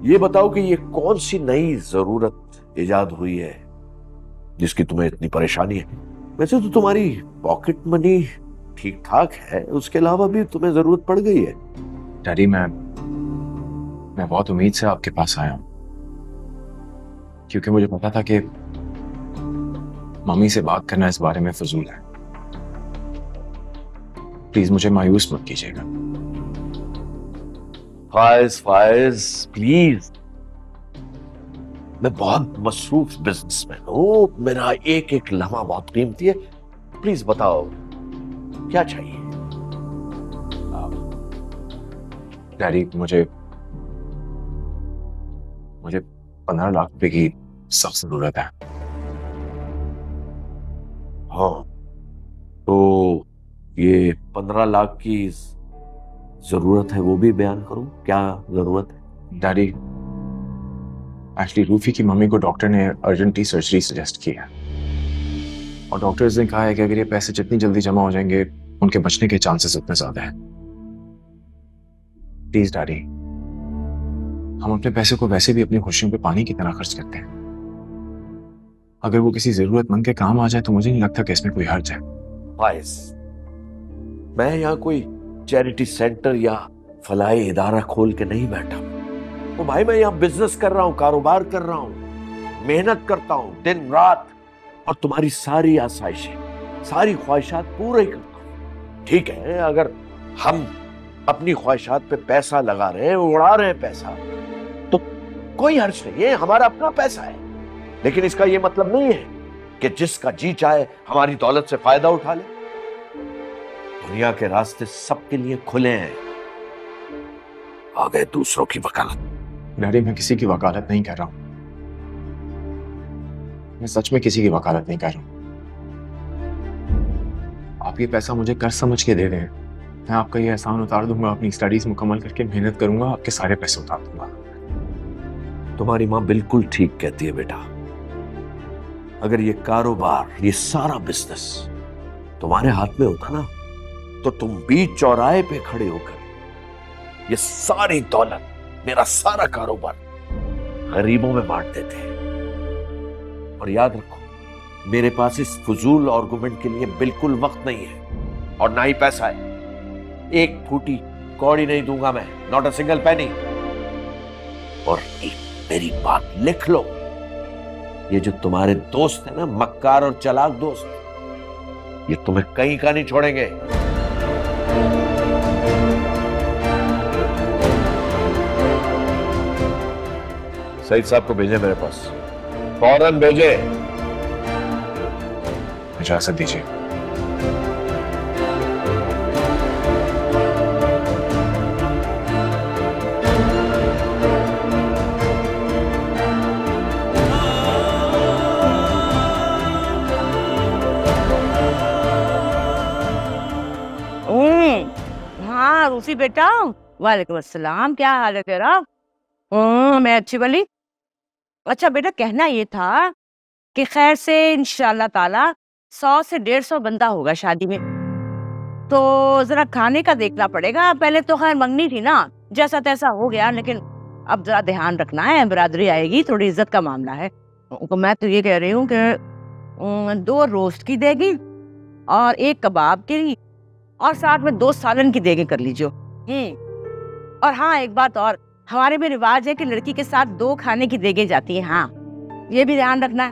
ये बताओ कि ये कौन सी नई जरूरत इजाद हुई है जिसकी तुम्हें इतनी परेशानी है? वैसे तो तुम्हारी पॉकेट मनी ठीक ठाक है, उसके अलावा भी तुम्हें जरूरत पड़ गई है। डैडी, मैं बहुत उम्मीद से आपके पास आया हूं, क्योंकि मुझे पता था कि मम्मी से बात करना इस बारे में फजूल है। प्लीज मुझे मायूस मत कीजिएगा। फायज प्लीज, मैं बहुत मसरूफ बिजनेसमैन हूं, मेरा एक एक लम्हा बहुत कीमती है। प्लीज बताओ क्या चाहिए? डैडी, मुझे 15 लाख रुपए की सख्त जरूरत है। हाँ, तो ये 15 लाख की जरूरत है, वो भी बयान करूं? क्या जरूरत है? डैडी, एक्चुअली रूफी की मम्मी को डॉक्टर ने अर्जेंटली सर्जरी सजेस्ट की है, और डॉक्टर्स ने कहा है कि अगर ये पैसे जितनी जल्दी जमा हो जाएंगे उनके बचने के चांसेस उतने ज्यादा हैं। प्लीज डैडी, हम अपने पैसे को वैसे भी अपनी खुशियों पे पानी की तरह खर्च करते हैं। अगर वो किसी जरूरतमंद के काम आ जाए तो मुझे नहीं लगता कि इसमें कोई हर्ज है। फायज, मैं यहाँ कोई चैरिटी सेंटर या फलाही इदारा खोल के नहीं बैठा। तो भाई, मैं यहाँ बिजनेस कर रहा हूँ, कारोबार कर रहा हूँ, मेहनत करता हूँ दिन रात, और तुम्हारी सारी आसाइशें, सारी ख्वाहिशात पूरी करता हूँ। ठीक है, अगर हम अपनी ख्वाहिशात पे पैसा लगा रहे हैं, उड़ा रहे हैं पैसा, तो कोई हर्ज नहीं है, हमारा अपना पैसा है। लेकिन इसका यह मतलब नहीं है कि जिसका जी चाहे हमारी दौलत से फायदा उठा ले। दुनिया के रास्ते सबके लिए खुले हैं। आ गए दूसरों की वकालत। डैडी, मैं किसी की वकालत नहीं कर रहा हूं, मैं सच में किसी की वकालत नहीं कर रहा हूं। आप ये पैसा मुझे कर्ज समझ के दे रहे हैं, मैं आपका ये एहसान उतार दूंगा, अपनी स्टडीज मुकम्मल करके मेहनत करूंगा, आपके सारे पैसे उतार दूंगा। तुम्हारी माँ बिल्कुल ठीक कहती है बेटा। अगर ये कारोबार, ये सारा बिजनेस तुम्हारे हाथ में होता ना, तो तुम बीच चौराहे पे खड़े होकर ये सारी दौलत, मेरा सारा कारोबार गरीबों में बांट देते। और याद रखो, मेरे पास इस फजूल आर्गुमेंट के लिए बिल्कुल वक्त नहीं है, और ना ही पैसा है। एक फूटी कौड़ी नहीं दूंगा मैं, नॉट अ सिंगल पेनी। और एक मेरी बात लिख लो, ये जो तुम्हारे दोस्त है ना, मक्कार और चालाक दोस्त, ये तुम्हें कहीं का नहीं छोड़ेंगे। सईद साहब को भेजे मेरे पास, फौरन भेजे। इजाजत दीजिए। हाँ रूफी बेटा, वालेकुम अस्सलाम, क्या हाल है तेरा? मैं अच्छी भली। अच्छा बेटा, कहना ये था कि खैर से इंशाल्लाह ताला 100 से 150 बंदा होगा शादी में, तो जरा खाने का देखना पड़ेगा। पहले तो खैर मंगनी थी ना, जैसा तैसा हो गया, लेकिन अब जरा ध्यान रखना है, बिरादरी आएगी, थोड़ी इज्जत का मामला है। तो मैं तो ये कह रही हूँ कि 2 रोस्ट की देगी और 1 कबाब की, और साथ में 2 सालन की देगी कर लीजिए। और हाँ, एक बात और, हमारे में रिवाज है कि लड़की के साथ 2 खाने की देगे जाती है। हाँ, ये भी ध्यान रखना है।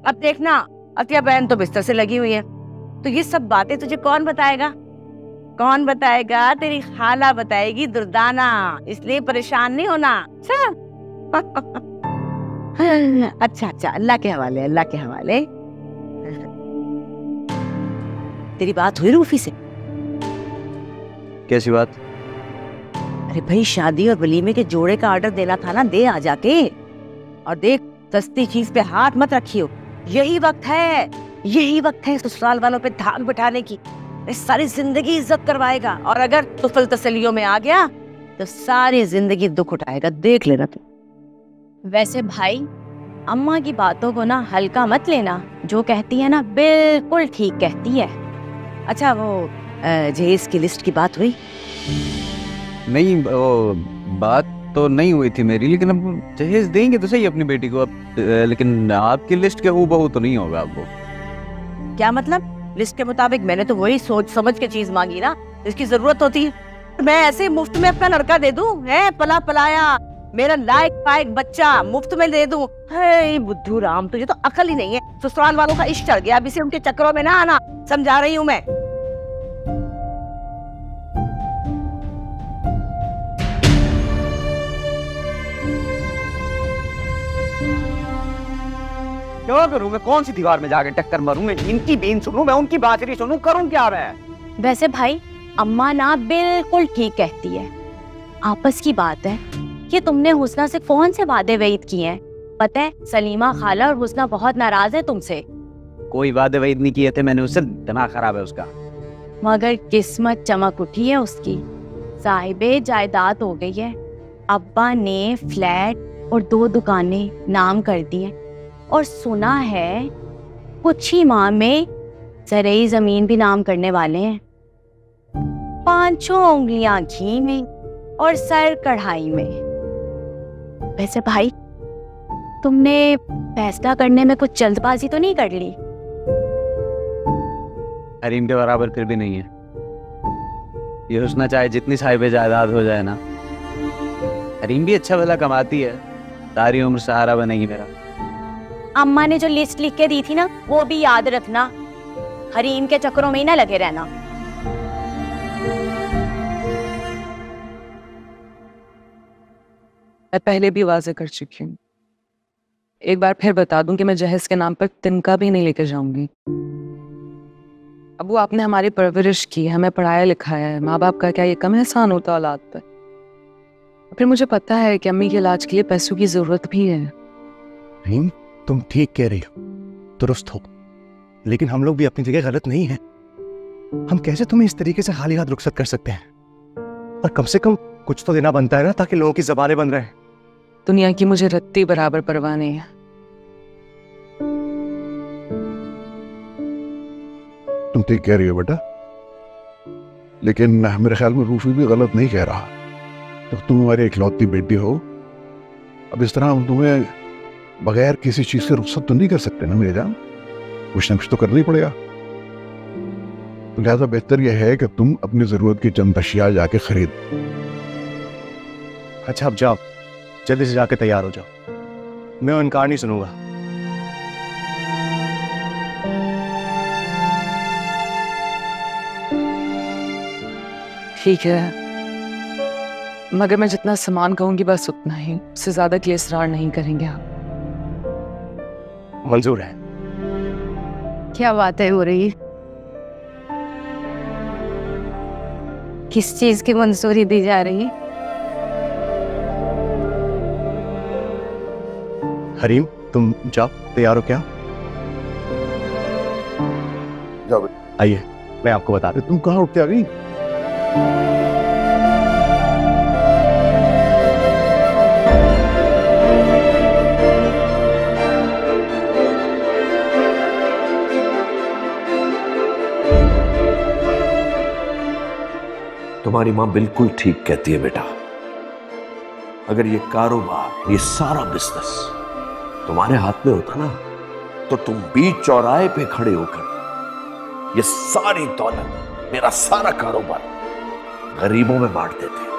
अब देखना, अतिया बहन तो बिस्तर से लगी हुई है, तो ये सब बातें तुझे कौन बताएगा? कौन बताएगा? तेरी खाला बताएगी, दुर्दाना, इसलिए परेशान नहीं होना। अच्छा अच्छा, अल्लाह के हवाले, अल्लाह के हवाले। तेरी बात हुई रूफी से? कैसी बात? अरे भाई, शादी और वलीमे के जोड़े का ऑर्डर देना था ना, दे आ जाके। और देख, सस्ती चीज पे हाथ मत रखियो, यही वक्त है, यही वक्त है ससुराल वालों पे धाक बिठाने की। सारी जिंदगी इज्जत करवाएगा, और अगर तुफल तसलियों में आ गया तो सारी जिंदगी दुख उठाएगा, देख लेना तू। वैसे भाई, अम्मा की बातों को ना हल्का मत लेना, जो कहती है ना बिल्कुल ठीक कहती है। अच्छा, वो जहेज की लिस्ट की बात हुई? नहीं, वो बात तो नहीं हुई थी मेरी, लेकिन अब जहेज देंगे तो सही अपनी बेटी को। अब लेकिन आपकी लिस्ट के हूबहू तो नहीं होगा अब वो। क्या मतलब? लिस्ट के मुताबिक मैंने तो वही सोच समझ के चीज मांगी ना जिसकी जरूरत होती है। मैं ऐसे मुफ्त में अपना लड़का दे दूं? है पला पलाया मेरा लायक पायक बच्चा मुफ्त में दे दूं? हे बुद्धू राम, तुझे तो अकल ही नहीं है। ससुराल वालों का इश्क चढ़ गया, अब इसे उनके चक्करों में ना आना, समझा रही हूँ मैं। क्या करूं मैं? कौन सी दीवार में जाके टक्कर मारूं? मैं इनकी बीन सुनूं, मैं उनकी बातरी सुनूं, करूं क्या मैं? वैसे भाई अम्मा ना बिल्कुल ठीक कहती है। आपस की बात है कि तुमने हुस्ना से कौन से वादे वईद किए हैं? पता है सलीमा खाला और हुस्ना बहुत नाराज है तुमसे। कोई वादे वईद नहीं किए थे मैंने उससे, दिमाग खराब है उसका। मगर किस्मत चमक उठी है उसकी, साहिबे जायदाद हो गई है। अब्बा ने फ्लैट और 2 दुकानें नाम कर दी हैं और सुना है कुछ ही माह में ज़रई जमीन भी नाम करने वाले हैं। 5 उंगलियां घी में और सर कढ़ाई में। वैसे भाई तुमने फैसला करने में कुछ जल्दबाजी तो नहीं कर ली? हरीम के बराबर फिर भी नहीं है। ये हुस्ना चाहे जितनी साहिबे जायदाद हो जाए ना, हरीम भी अच्छा भला कमाती है, सारी उम्र सहारा बनेगी मेरा। अम्मा ने जो लिस्ट लिख के दी थी ना, वो भी याद रखना, हरीम के चक्करों में ही ना लगे रहना। मैं पहले भी वाज़े कर चुकी हूँ, एक बार फिर बता दूं कि मैं जहेज के नाम पर तिनका भी नहीं लेकर जाऊंगी। अबू आपने हमारी परवरिश की, हमें पढ़ाया लिखाया है, माँ बाप का क्या ये कम एहसान होता औलाद पर? फिर मुझे पता है कि अम्मी के इलाज के लिए पैसों की जरूरत भी है। रहीम तुम ठीक कह रही हो, दुरुस्त हो, लेकिन हम लोग भी अपनी जगह गलत नहीं हैं। हम कैसे तुम्हें इस तरीके से खाली हाथ रुखसत कर सकते हैं? और कम से कम कुछ तो देना बनता है ना, ताकि लोगों की ज़बानें बंद रहें। दुनिया की मुझे रत्ती बराबर परवाह नहीं है। तुम ठीक कह रही हो बेटा, लेकिन मेरे ख्याल में रूफी भी गलत नहीं कह रहा। तो तुम हमारी इकलौती बेटी हो, अब इस तरह हम तुम्हें बगैर किसी चीज से रुखसत तो नहीं कर सकते ना मेरे जान, कुछ ना कुछ तो करना ही पड़ेगा। तो लिहाजा बेहतर यह है कि तुम अपनी जरूरत की चंद अशिया जाके खरीद। अच्छा अब जाओ, जल्दी से जाके तैयार हो जाओ, मैं इनकार नहीं सुनूंगा। ठीक है, मगर मैं जितना सामान कहूंगी बस उतना ही, उससे ज्यादा की इसरार नहीं करेंगे आप। मंजूर है। क्या बातें हो रही है? किस चीज की मंजूरी दी जा रही है? हरीम तुम जाओ, तैयार हो क्या? जाओ आइए मैं आपको बता दूं। तुम कहाँ उठ के आ गई? तुम्हारी मां बिल्कुल ठीक कहती है बेटा। अगर ये कारोबार, ये सारा बिजनेस तुम्हारे हाथ में होता ना, तो तुम बीच चौराहे पे खड़े होकर ये सारी दौलत, मेरा सारा कारोबार गरीबों में बांट देते।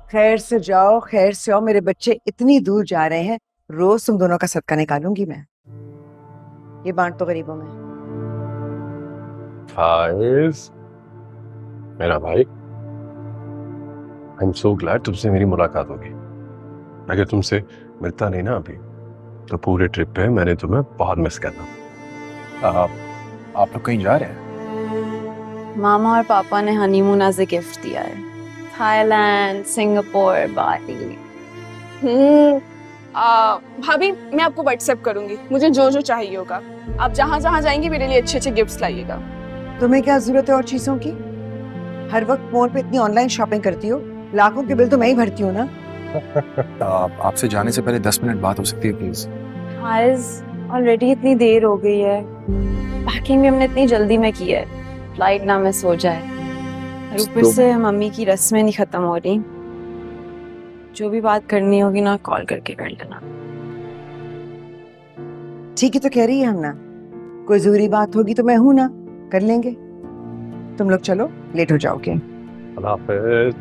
खैर से जाओ, खैर से आओ। मेरे बच्चे इतनी दूर जा रहे हैं, रोज तुम दोनों का सदका निकालूंगी मैं। ये बांट तो गरीबों में। फाइज मेरा भाई, आई एम सो ग्लैड तुमसे मेरी मुलाकात होगी। अगर तुमसे मिलता नहीं ना अभी, तो पूरे ट्रिप पे मैंने तुम्हें बहुत मिस करना। आप लोग कहीं जा रहे हैं? मामा और पापा ने हनीमून एज ए गिफ्ट दिया है, थाईलैंड, सिंगापुर, बाली। भाभी मैं आपको व्हाट्सएप करूंगी, मुझे जो जो चाहिए होगा। आप जहाँ जहाँ जाएंगी मेरे लिए अच्छे अच्छे गिफ्ट्स लाइएगा। तुम्हें क्या जरूरत है और चीजों की? हर वक्त फोन पे इतनी ऑनलाइन शॉपिंग करती हो, लाखों के बिल तो मैं ही भरती हूँ ना। आपसे जाने से पहले 10 मिनट बात हो सकती है प्लीज? ऑलरेडी इतनी देर हो गई है, पैकिंग भी हमने इतनी जल्दी में की है, फ्लाइट ना मिस हो जाए, और ऊपर से मम्मी की रस्में नहीं खत्म हो रही। जो भी बात करनी होगी ना कॉल करके कर लेना। ठीक है तो कह रही है हम ना, कोई जरूरी बात होगी तो मैं हूं ना, कर लेंगे। तुम लोग चलो, लेट हो जाओगे। अल्लाह हाफिज।